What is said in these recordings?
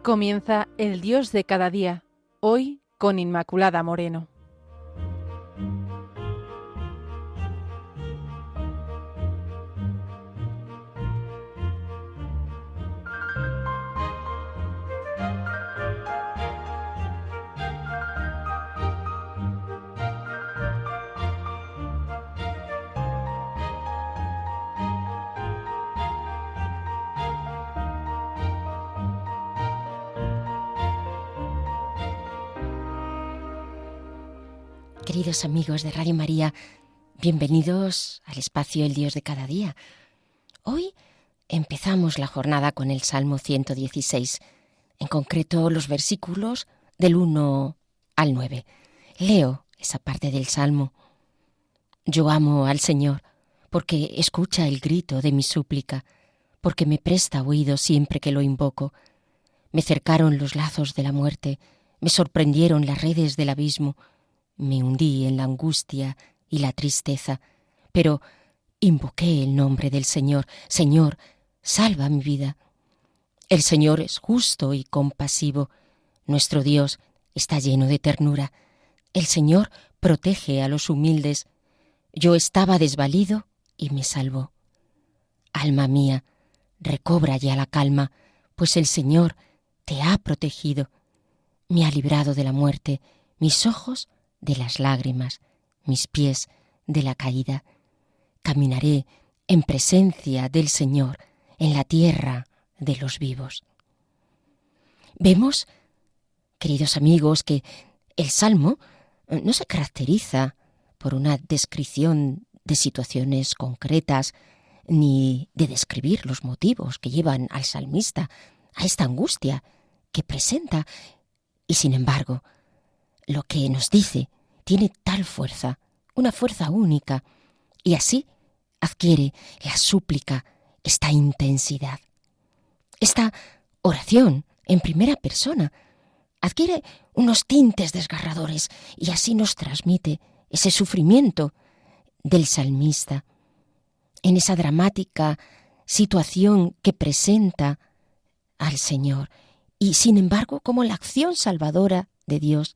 Comienza El Dios de cada día, hoy con Inmaculada Moreno. Queridos amigos de Radio María, bienvenidos al espacio El Dios de cada día. Hoy empezamos la jornada con el Salmo 116, en concreto los versículos del 1 al 9. Leo esa parte del Salmo. Yo amo al Señor, porque escucha el grito de mi súplica, porque me presta oído siempre que lo invoco. Me cercaron los lazos de la muerte, me sorprendieron las redes del abismo. Me hundí en la angustia y la tristeza, pero invoqué el nombre del Señor. Señor, salva mi vida. El Señor es justo y compasivo. Nuestro Dios está lleno de ternura. El Señor protege a los humildes. Yo estaba desvalido y me salvó. Alma mía, recobra ya la calma, pues el Señor te ha protegido. Me ha librado de la muerte, mis ojos de las lágrimas, mis pies de la caída. Caminaré en presencia del Señor en la tierra de los vivos. Vemos, queridos amigos, que el Salmo no se caracteriza por una descripción de situaciones concretas ni de describir los motivos que llevan al salmista a esta angustia que presenta, y sin embargo, lo que nos dice tiene tal fuerza, una fuerza única, y así adquiere la súplica esta intensidad. Esta oración en primera persona adquiere unos tintes desgarradores y así nos transmite ese sufrimiento del salmista en esa dramática situación que presenta al Señor, y sin embargo como la acción salvadora de Dios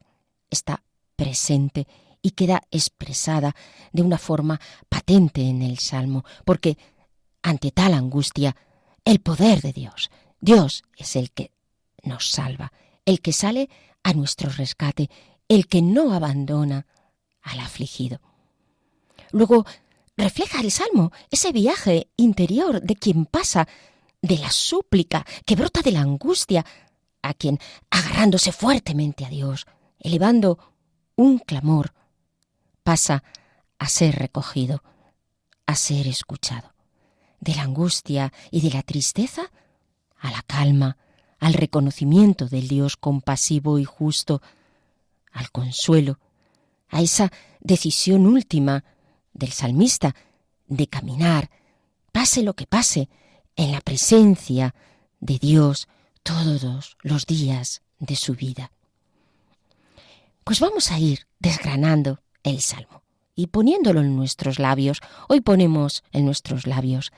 está presente y queda expresada de una forma patente en el Salmo, porque ante tal angustia, el poder de Dios, Dios es el que nos salva, el que sale a nuestro rescate, el que no abandona al afligido. Luego refleja el Salmo ese viaje interior de quien pasa de la súplica que brota de la angustia a quien, agarrándose fuertemente a Dios, elevando un clamor, pasa a ser recogido, a ser escuchado. De la angustia y de la tristeza a la calma, al reconocimiento del Dios compasivo y justo, al consuelo, a esa decisión última del salmista de caminar, pase lo que pase, en la presencia de Dios todos los días de su vida. Pues vamos a ir desgranando el Salmo y poniéndolo en nuestros labios. Hoy ponemos en nuestros labios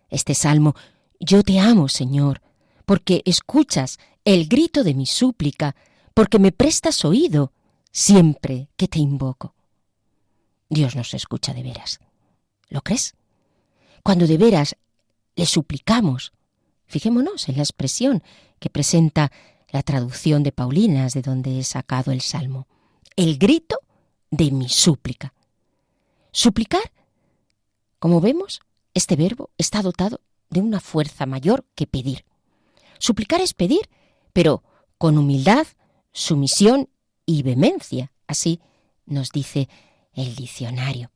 este Salmo. Yo te amo, Señor, porque escuchas el grito de mi súplica, porque me prestas oído siempre que te invoco. Dios nos escucha de veras. ¿Lo crees? Cuando de veras le suplicamos, fijémonos en la expresión que presenta la traducción de Paulinas, de donde he sacado el Salmo. El grito de mi súplica. Suplicar, como vemos, este verbo está dotado de una fuerza mayor que pedir. Suplicar es pedir, pero con humildad, sumisión y vehemencia. Así nos dice el diccionario.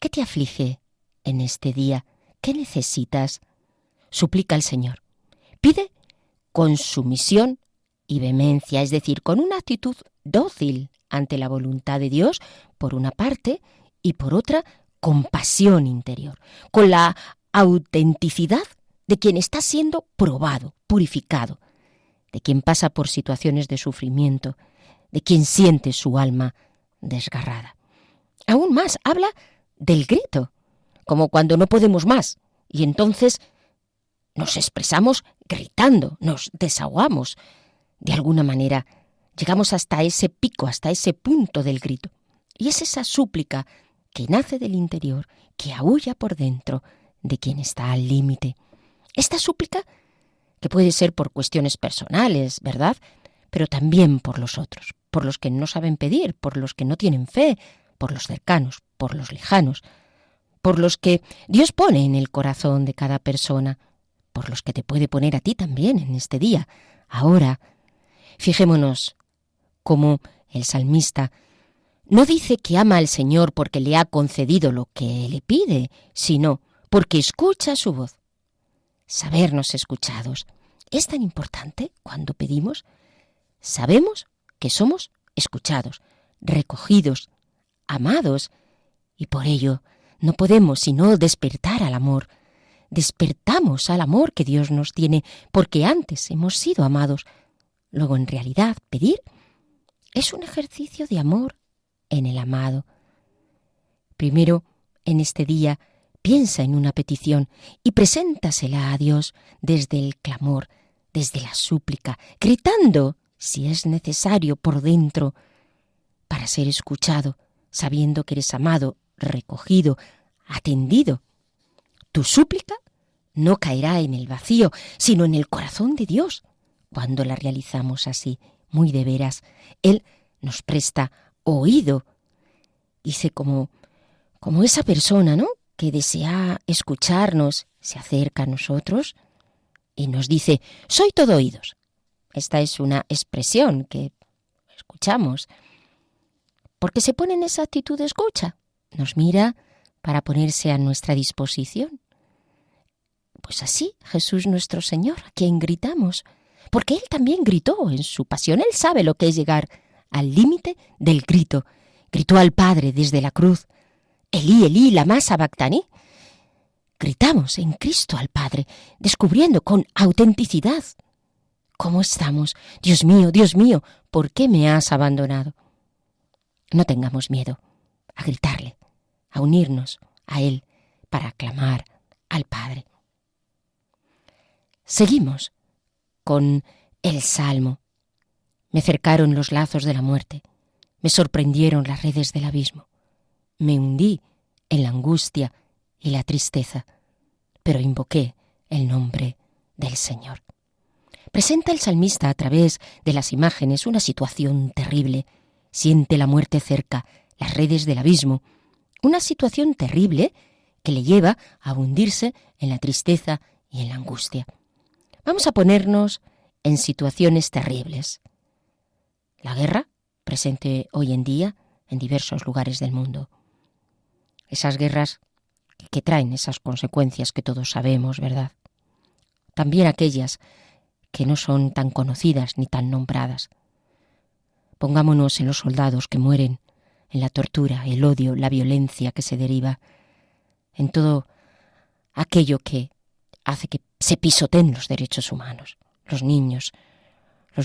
¿Qué te aflige en este día? ¿Qué necesitas? Suplica al Señor. Pide con sumisión y vehemencia, es decir, con una actitud dócil ante la voluntad de Dios, por una parte, y por otra, compasión interior, con la autenticidad de quien está siendo probado, purificado, de quien pasa por situaciones de sufrimiento, de quien siente su alma desgarrada. Aún más, habla del grito, como cuando no podemos más, y entonces nos expresamos gritando, nos desahogamos. De alguna manera, llegamos hasta ese pico, hasta ese punto del grito. Y es esa súplica que nace del interior, que aúlla por dentro de quien está al límite. Esta súplica, que puede ser por cuestiones personales, ¿verdad?, pero también por los otros, por los que no saben pedir, por los que no tienen fe, por los cercanos, por los lejanos, por los que Dios pone en el corazón de cada persona, por los que te puede poner a ti también en este día. Ahora, fijémonos cómo el salmista no dice que ama al Señor porque le ha concedido lo que le pide, sino porque escucha su voz. Sabernos escuchados es tan importante cuando pedimos. Sabemos que somos escuchados, recogidos, amados, y por ello no podemos sino despertar al amor. Despertamos al amor que Dios nos tiene porque antes hemos sido amados. Luego, en realidad, pedir es un ejercicio de amor en el amado. Primero, en este día, piensa en una petición y preséntasela a Dios desde el clamor, desde la súplica, gritando si es necesario por dentro, para ser escuchado, sabiendo que eres amado, recogido, atendido. Tu súplica no caerá en el vacío, sino en el corazón de Dios. Cuando la realizamos así, muy de veras, Él nos presta oído. Dice como esa persona, ¿no?, que desea escucharnos, se acerca a nosotros y nos dice: soy todo oídos. Esta es una expresión que escuchamos porque se pone en esa actitud de escucha. Nos mira para ponerse a nuestra disposición. Pues así, Jesús nuestro Señor, a quien gritamos, porque Él también gritó en su pasión. Él sabe lo que es llegar al límite del grito. Gritó al Padre desde la cruz: Elí, Elí, lama sabactani. Gritamos en Cristo al Padre, descubriendo con autenticidad cómo estamos. Dios mío, ¿por qué me has abandonado? No tengamos miedo a gritarle, a unirnos a Él para clamar al Padre. Seguimos con el Salmo. Me cercaron los lazos de la muerte, me sorprendieron las redes del abismo. Me hundí en la angustia y la tristeza, pero invoqué el nombre del Señor. Presenta el salmista a través de las imágenes una situación terrible. Siente la muerte cerca, las redes del abismo. Una situación terrible que le lleva a hundirse en la tristeza y en la angustia. Vamos a ponernos en situaciones terribles. La guerra, presente hoy en día en diversos lugares del mundo. Esas guerras que traen esas consecuencias que todos sabemos, ¿verdad? También aquellas que no son tan conocidas ni tan nombradas. Pongámonos en los soldados que mueren, en la tortura, el odio, la violencia que se deriva, en todo aquello que hace que se pisoteen los derechos humanos. Los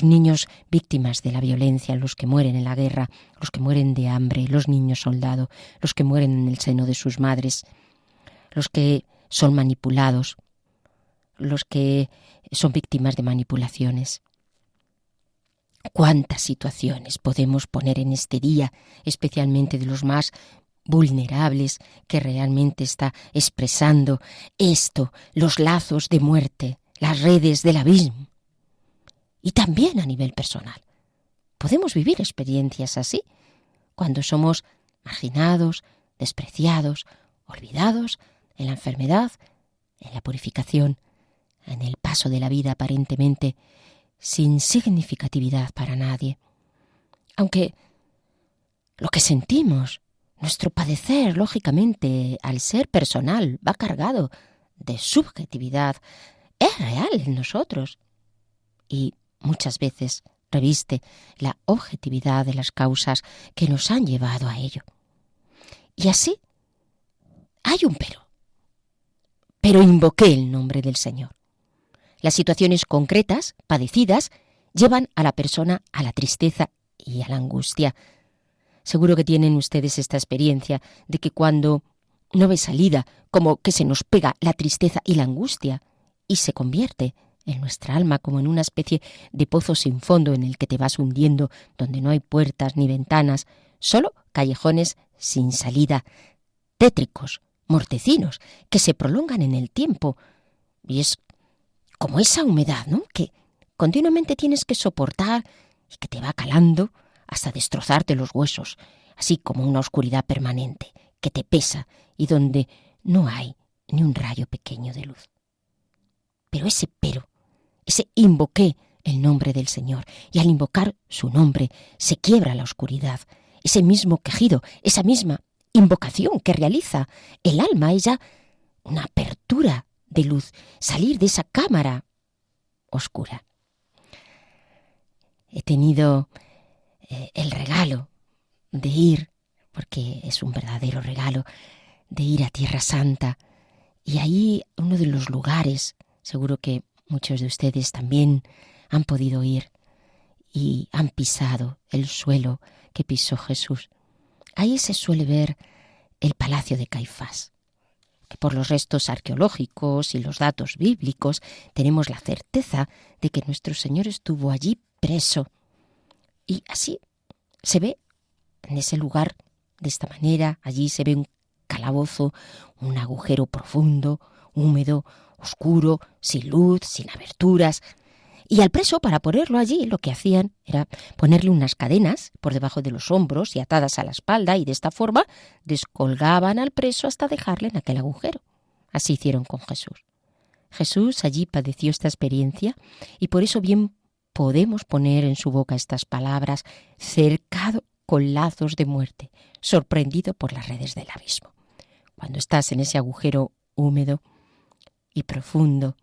niños víctimas de la violencia, los que mueren en la guerra, los que mueren de hambre, los niños soldado, los que mueren en el seno de sus madres, los que son manipulados, los que son víctimas de manipulaciones. ¿Cuántas situaciones podemos poner en este día, especialmente de los más vulnerables, que realmente está expresando esto, los lazos de muerte, las redes del abismo? Y también a nivel personal. Podemos vivir experiencias así, cuando somos marginados, despreciados, olvidados, en la enfermedad, en la purificación, en el paso de la vida aparentemente sin significatividad para nadie. Aunque lo que sentimos, nuestro padecer, lógicamente, al ser personal, va cargado de subjetividad, es real en nosotros. Y muchas veces reviste la objetividad de las causas que nos han llevado a ello. Y así hay un pero invoqué el nombre del Señor. Las situaciones concretas, padecidas, llevan a la persona a la tristeza y a la angustia. Seguro que tienen ustedes esta experiencia de que cuando no ve salida, como que se nos pega la tristeza y la angustia, y se convierte en nuestra alma como en una especie de pozo sin fondo en el que te vas hundiendo, donde no hay puertas ni ventanas, solo callejones sin salida, tétricos, mortecinos, que se prolongan en el tiempo. Y es como esa humedad, ¿no?, que continuamente tienes que soportar y que te va calando hasta destrozarte los huesos, así como una oscuridad permanente que te pesa y donde no hay ni un rayo pequeño de luz. Pero ese invoqué el nombre del Señor, y al invocar su nombre se quiebra la oscuridad. Ese mismo quejido, esa misma invocación que realiza el alma, es ya una apertura de luz, salir de esa cámara oscura. He tenido el regalo de ir, porque es un verdadero regalo, de ir a Tierra Santa, y ahí uno de los lugares, seguro que muchos de ustedes también han podido ir y han pisado el suelo que pisó Jesús. Ahí se suele ver el palacio de Caifás, que por los restos arqueológicos y los datos bíblicos tenemos la certeza de que nuestro Señor estuvo allí preso. Y así se ve en ese lugar, de esta manera, allí se ve un calabozo, un agujero profundo, húmedo, oscuro, sin luz, sin aberturas. Y al preso, para ponerlo allí, lo que hacían era ponerle unas cadenas por debajo de los hombros y atadas a la espalda, y de esta forma descolgaban al preso hasta dejarle en aquel agujero. Así hicieron con Jesús. Jesús allí padeció esta experiencia, y por eso bien podemos poner en su boca estas palabras: cercado con lazos de muerte, sorprendido por las redes del abismo. Cuando estás en ese agujero húmedo y profundo,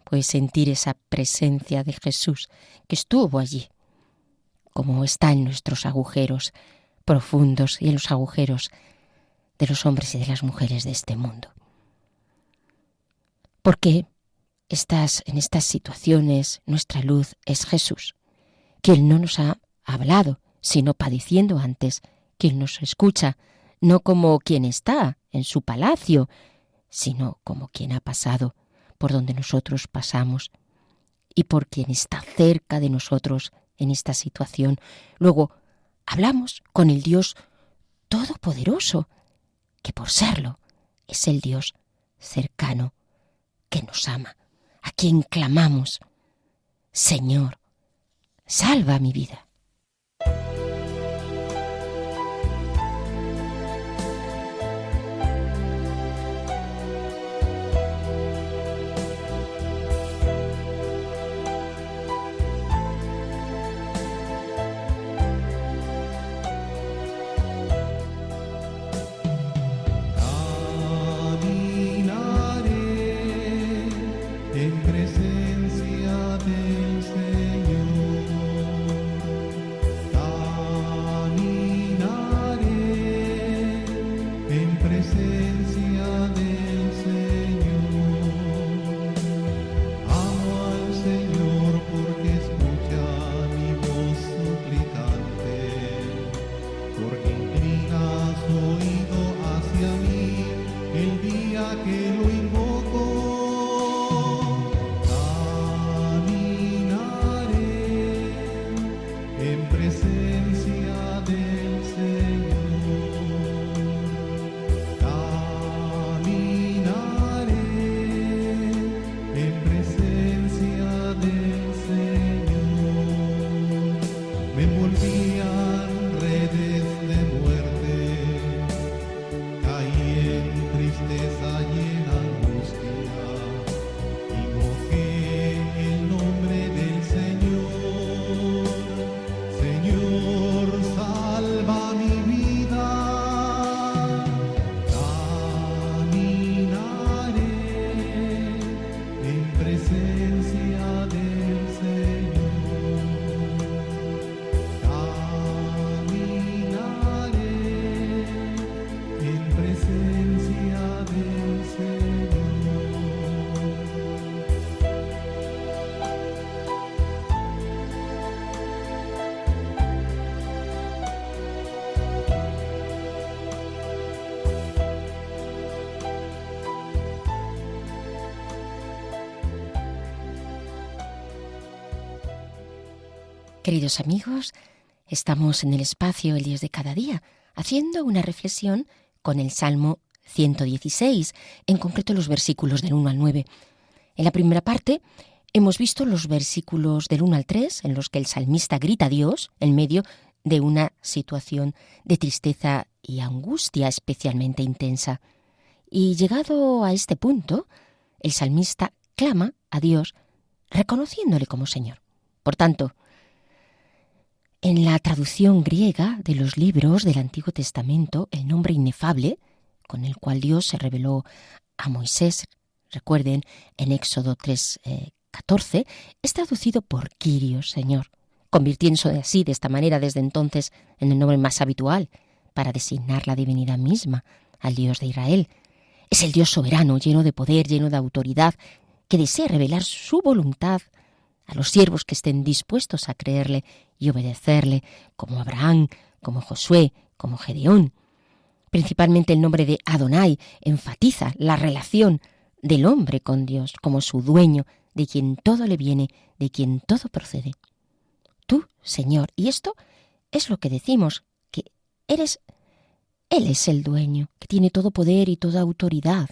puedes sentir esa presencia de Jesús que estuvo allí, como está en nuestros agujeros profundos y en los agujeros de los hombres y de las mujeres de este mundo. Porque en estas situaciones nuestra luz es Jesús, que Él no nos ha hablado, sino padeciendo antes, que Él nos escucha, no como quien está en su palacio, sino como quien ha pasado por donde nosotros pasamos, y por quien está cerca de nosotros en esta situación. Luego hablamos con el Dios Todopoderoso, que por serlo es el Dios cercano, que nos ama, a quien clamamos: Señor, salva mi vida. Que lo invoco, Queridos amigos, estamos en el espacio El Dios de cada día, haciendo una reflexión con el Salmo 116, en concreto los versículos del 1 al 9. En la primera parte hemos visto los versículos del 1 al 3, en los que el salmista grita a Dios en medio de una situación de tristeza y angustia especialmente intensa. Y llegado a este punto, el salmista clama a Dios reconociéndole como Señor. Por tanto, en la traducción griega de los libros del Antiguo Testamento, el nombre inefable con el cual Dios se reveló a Moisés, recuerden, en Éxodo 3:14, es traducido por Kyrios, Señor, convirtiéndose así de esta manera desde entonces en el nombre más habitual para designar la divinidad misma al Dios de Israel. Es el Dios soberano, lleno de poder, lleno de autoridad, que desea revelar su voluntad a los siervos que estén dispuestos a creerle y obedecerle, como Abraham, como Josué, como Gedeón. Principalmente el nombre de Adonai enfatiza la relación del hombre con Dios como su dueño, de quien todo le viene, de quien todo procede. Tú, Señor, y esto es lo que decimos, que Él es el dueño, que tiene todo poder y toda autoridad.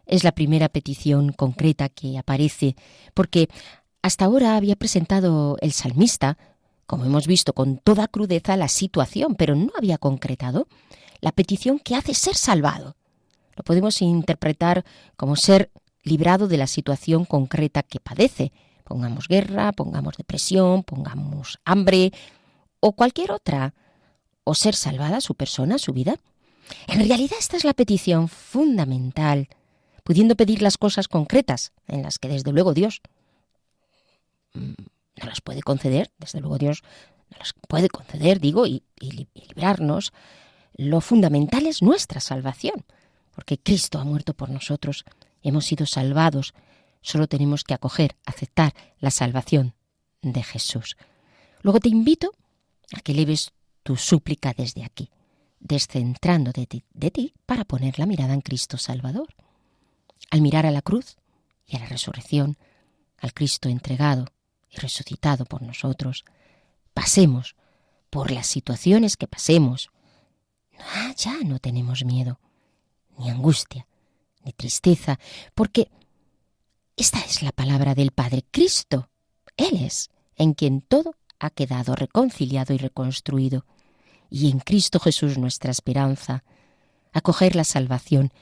Es la primera petición concreta que aparece, porque hasta ahora había presentado el salmista, como hemos visto, con toda crudeza la situación, pero no había concretado la petición que hace ser salvado. Lo podemos interpretar como ser librado de la situación concreta que padece. Pongamos guerra, pongamos depresión, pongamos hambre o cualquier otra. O ser salvada su persona, su vida. En realidad esta es la petición fundamental, pudiendo pedir las cosas concretas en las que desde luego Dios no las puede conceder, desde luego Dios no las puede conceder, y librarnos. Lo fundamental es nuestra salvación, porque Cristo ha muerto por nosotros, hemos sido salvados, solo tenemos que acoger, aceptar la salvación de Jesús. Luego te invito a que eleves tu súplica desde aquí, descentrando de ti para poner la mirada en Cristo Salvador. Al mirar a la cruz y a la resurrección, al Cristo entregado y resucitado por nosotros, pasemos por las situaciones que pasemos, ya no tenemos miedo, ni angustia, ni tristeza, porque esta es la palabra del Padre. Cristo, Él es en quien todo ha quedado reconciliado y reconstruido, y en Cristo Jesús nuestra esperanza. Acoger la salvación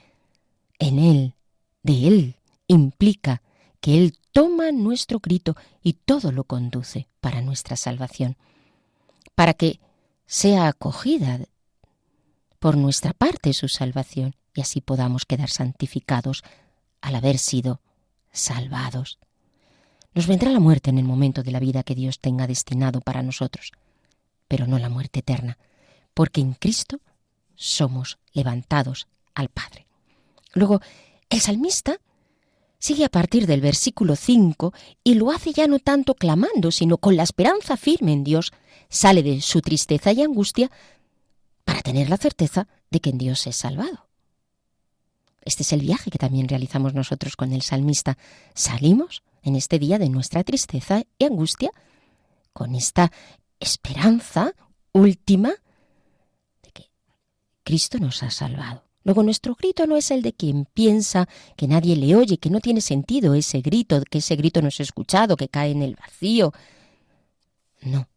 en Él, de Él, implica que Él toma nuestro grito y todo lo conduce para nuestra salvación, para que sea acogida por nuestra parte su salvación y así podamos quedar santificados al haber sido salvados. Nos vendrá la muerte en el momento de la vida que Dios tenga destinado para nosotros, pero no la muerte eterna, porque en Cristo somos levantados al Padre. Luego, el salmista sigue a partir del versículo 5 y lo hace ya no tanto clamando, sino con la esperanza firme en Dios. Sale de su tristeza y angustia para tener la certeza de que en Dios es salvado. Este es el viaje que también realizamos nosotros con el salmista. Salimos en este día de nuestra tristeza y angustia con esta esperanza última de que Cristo nos ha salvado. Luego nuestro grito no es el de quien piensa que nadie le oye, que no tiene sentido ese grito, que ese grito no es escuchado, que cae en el vacío. No,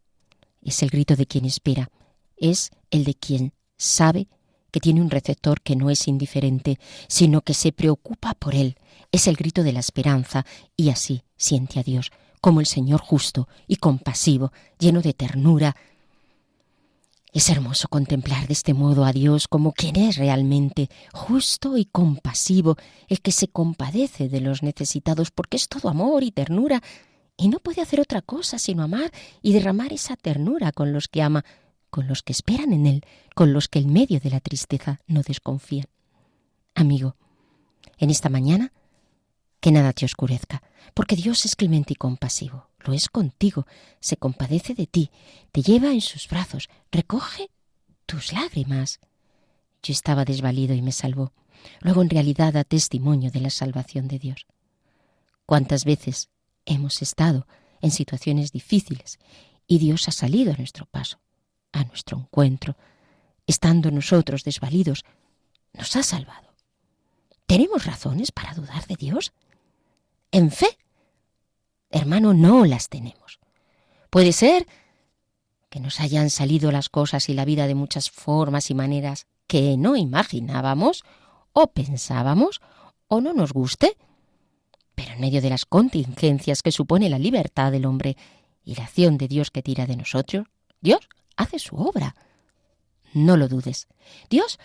es el grito de quien espera, es el de quien sabe que tiene un receptor que no es indiferente, sino que se preocupa por él. Es el grito de la esperanza y así siente a Dios como el Señor justo y compasivo, lleno de ternura. Es hermoso contemplar de este modo a Dios como quien es realmente, justo y compasivo, el que se compadece de los necesitados, porque es todo amor y ternura, y no puede hacer otra cosa sino amar y derramar esa ternura con los que ama, con los que esperan en Él, con los que en medio de la tristeza no desconfían. Amigo, en esta mañana, que nada te oscurezca, porque Dios es clemente y compasivo. Lo es contigo, se compadece de ti, te lleva en sus brazos, recoge tus lágrimas. Yo estaba desvalido y me salvó. Luego en realidad da testimonio de la salvación de Dios. ¿Cuántas veces hemos estado en situaciones difíciles y Dios ha salido a nuestro paso, a nuestro encuentro, estando nosotros desvalidos, nos ha salvado. ¿Tenemos razones para dudar de Dios? En fe, hermano, no las tenemos. Puede ser que nos hayan salido las cosas y la vida de muchas formas y maneras que no imaginábamos o pensábamos o no nos guste, pero en medio de las contingencias que supone la libertad del hombre y la acción de Dios que tira de nosotros, Dios hace su obra. No lo dudes. Dios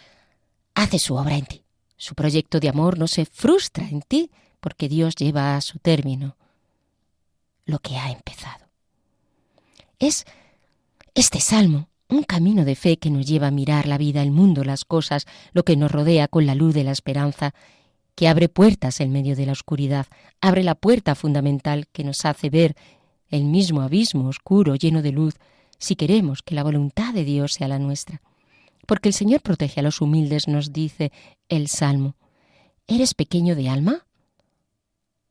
hace su obra en ti. Su proyecto de amor no se frustra en ti porque Dios lleva a su término lo que ha empezado. Es este salmo un camino de fe que nos lleva a mirar la vida, el mundo, las cosas, lo que nos rodea con la luz de la esperanza, que abre puertas en medio de la oscuridad, abre la puerta fundamental que nos hace ver el mismo abismo oscuro lleno de luz, si queremos que la voluntad de Dios sea la nuestra. Porque el Señor protege a los humildes, nos dice el Salmo. ¿Eres pequeño de alma?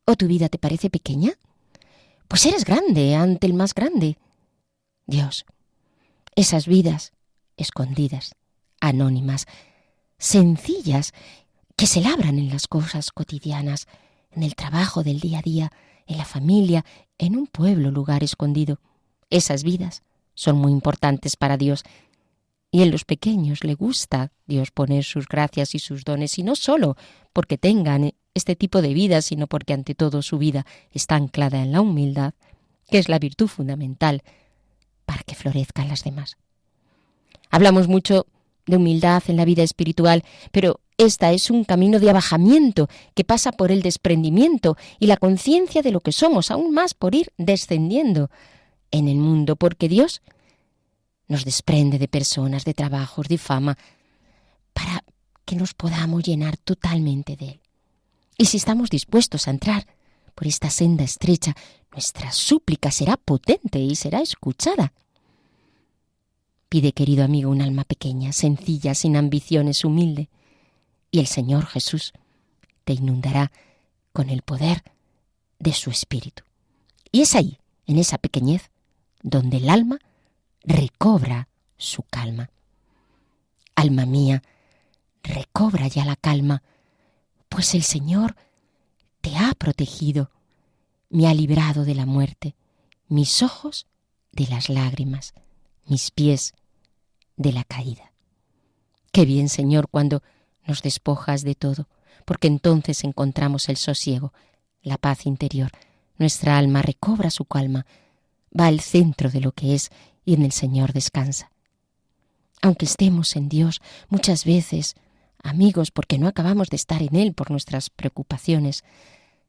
¿O tu vida te parece pequeña? Pues eres grande ante el más grande, Dios. Esas vidas escondidas, anónimas, sencillas, que se labran en las cosas cotidianas, en el trabajo del día a día, en la familia, en un pueblo, lugar escondido. Esas vidas son muy importantes para Dios. Y en los pequeños le gusta Dios poner sus gracias y sus dones, y no solo porque tengan este tipo de vida, sino porque ante todo su vida está anclada en la humildad, que es la virtud fundamental para que florezcan las demás. Hablamos mucho de humildad en la vida espiritual, pero esta es un camino de abajamiento que pasa por el desprendimiento y la conciencia de lo que somos, aún más por ir descendiendo en el mundo, porque Dios nos desprende de personas, de trabajos, de fama, para que nos podamos llenar totalmente de Él. Y si estamos dispuestos a entrar por esta senda estrecha, nuestra súplica será potente y será escuchada. Pide, querido amigo, un alma pequeña, sencilla, sin ambiciones, humilde, y el Señor Jesús te inundará con el poder de su Espíritu. Y es ahí, en esa pequeñez, donde el alma recobra su calma. Alma mía, recobra ya la calma, pues el Señor te ha protegido, me ha librado de la muerte, mis ojos de las lágrimas, mis pies de la caída. Qué bien, Señor, cuando nos despojas de todo, porque entonces encontramos el sosiego, la paz interior. Nuestra alma recobra su calma, va al centro de lo que es y en el Señor descansa. Aunque estemos en Dios muchas veces, amigos, porque no acabamos de estar en Él por nuestras preocupaciones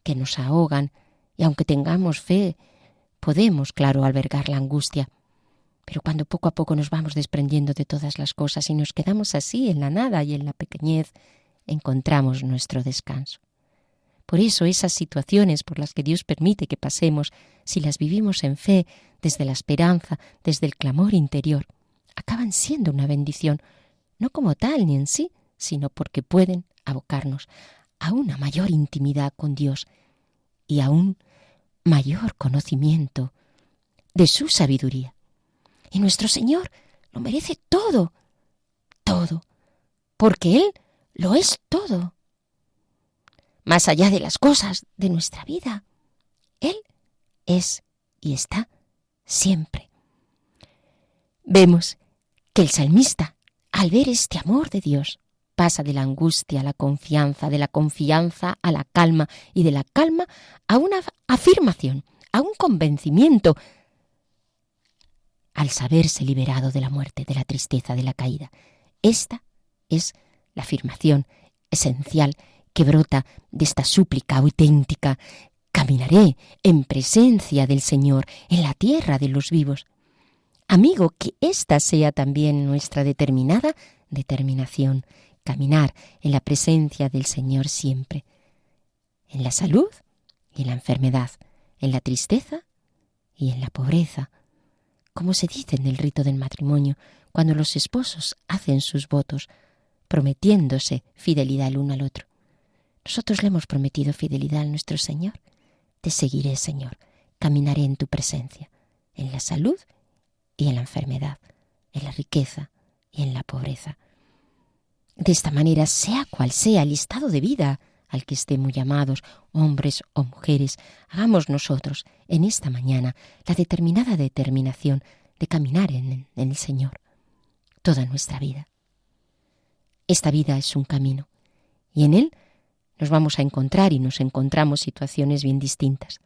que nos ahogan, y aunque tengamos fe, podemos, claro, albergar la angustia. Pero cuando poco a poco nos vamos desprendiendo de todas las cosas y nos quedamos así en la nada y en la pequeñez, encontramos nuestro descanso. Por eso esas situaciones por las que Dios permite que pasemos, si las vivimos en fe, desde la esperanza, desde el clamor interior, acaban siendo una bendición, no como tal ni en sí, sino porque pueden abocarnos a una mayor intimidad con Dios y a un mayor conocimiento de su sabiduría. Y nuestro Señor lo merece todo, todo, porque Él lo es todo. Más allá de las cosas de nuestra vida, Él es y está siempre. Vemos que el salmista, al ver este amor de Dios, pasa de la angustia a la confianza, de la confianza a la calma y de la calma a una afirmación, a un convencimiento, al saberse liberado de la muerte, de la tristeza, de la caída. Esta es la afirmación esencial que brota de esta súplica auténtica. Caminaré en presencia del Señor, en la tierra de los vivos. Amigo, que esta sea también nuestra determinada determinación, caminar en la presencia del Señor siempre, en la salud y en la enfermedad, en la tristeza y en la pobreza. Como se dice en el rito del matrimonio, cuando los esposos hacen sus votos, prometiéndose fidelidad el uno al otro. Nosotros le hemos prometido fidelidad a nuestro Señor. Te seguiré, Señor, caminaré en tu presencia, en la salud y en la enfermedad, en la riqueza y en la pobreza. De esta manera, sea cual sea el estado de vida al que estemos llamados, hombres o mujeres, hagamos nosotros en esta mañana la determinada determinación de caminar en el Señor toda nuestra vida. Esta vida es un camino y en él nos vamos a encontrar y nos encontramos situaciones bien distintas,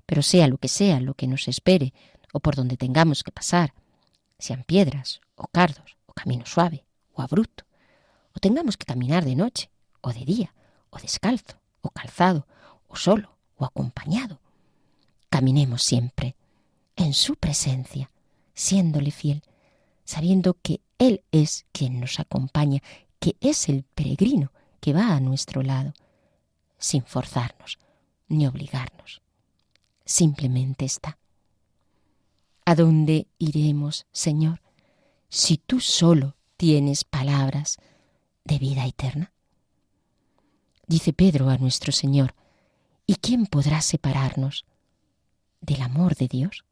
pero sea lo que nos espere o por donde tengamos que pasar, sean piedras o cardos o camino suave o abrupto, o tengamos que caminar de noche o de día, o descalzo, o calzado, o solo, o acompañado. Caminemos siempre en su presencia, siéndole fiel, sabiendo que Él es quien nos acompaña, que es el peregrino que va a nuestro lado, sin forzarnos ni obligarnos. Simplemente está. ¿A dónde iremos, Señor, si tú solo tienes palabras de vida eterna? Dice Pedro a nuestro Señor, ¿y quién podrá separarnos del amor de Dios?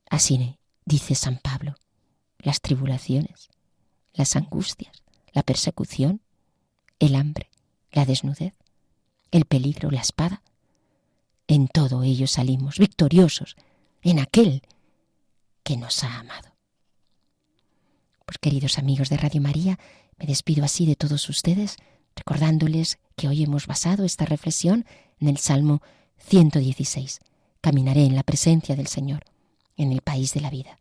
Así dice San Pablo, las tribulaciones, las angustias, la persecución, el hambre, la desnudez, el peligro, la espada, en todo ello salimos victoriosos en aquel que nos ha amado. Pues queridos amigos de Radio María, me despido así de todos ustedes, recordándoles que hoy hemos basado esta reflexión en el Salmo 116. Caminaré en la presencia del Señor, en el país de la vida.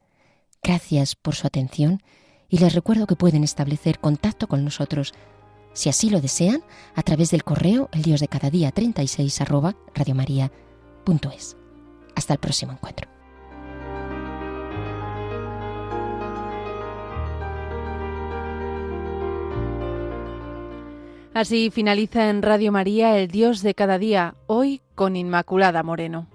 Gracias por su atención y les recuerdo que pueden establecer contacto con nosotros, si así lo desean, a través del correo eldiosdecadadía36@radiomaria.es. Hasta el próximo encuentro. Así finaliza en Radio María El Dios de cada día, hoy con Inmaculada Moreno.